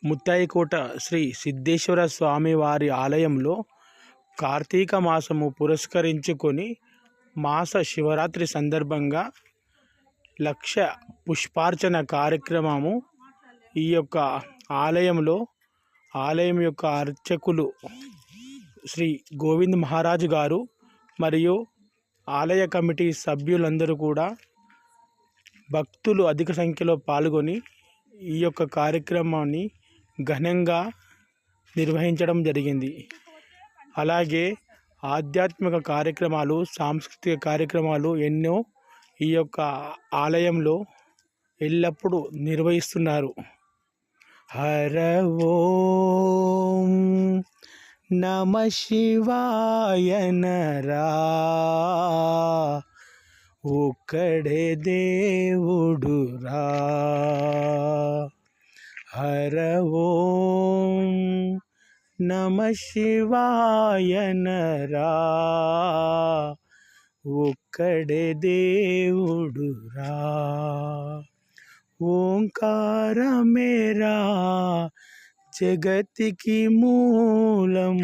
ముత్తాయికోట శ్రీ సిద్ధేశ్వర స్వామి వారి ఆలయంలో కార్తీక మాసము పురస్కరించుకొని మాస శివరాత్రి సందర్భంగా లక్ష పుష్పార్చన కార్యక్రమము ఈ యొక్క ఆలయంలో ఆలయం యొక్క అర్చకులు శ్రీ గోవింద్ మహారాజు గారు మరియు ఆలయ కమిటీ సభ్యులందరూ కూడా భక్తులు అధిక సంఖ్యలో పాల్గొని ఈ యొక్క కార్యక్రమాన్ని ఘనంగా నిర్వహించడం జరిగింది. అలాగే ఆధ్యాత్మిక కార్యక్రమాలు, సాంస్కృతిక కార్యక్రమాలు ఎన్నో ఈ యొక్క ఆలయంలో ఎల్లప్పుడూ నిర్వహిస్తున్నారు. హర ఓం నమ శివాయనరా, ఒక్కడే దేవుడురా. హర ఓం నమ శివాయనరా, ఒక్కడే దేవుడురా. ఓంకారమేరా జగతికి మూలం.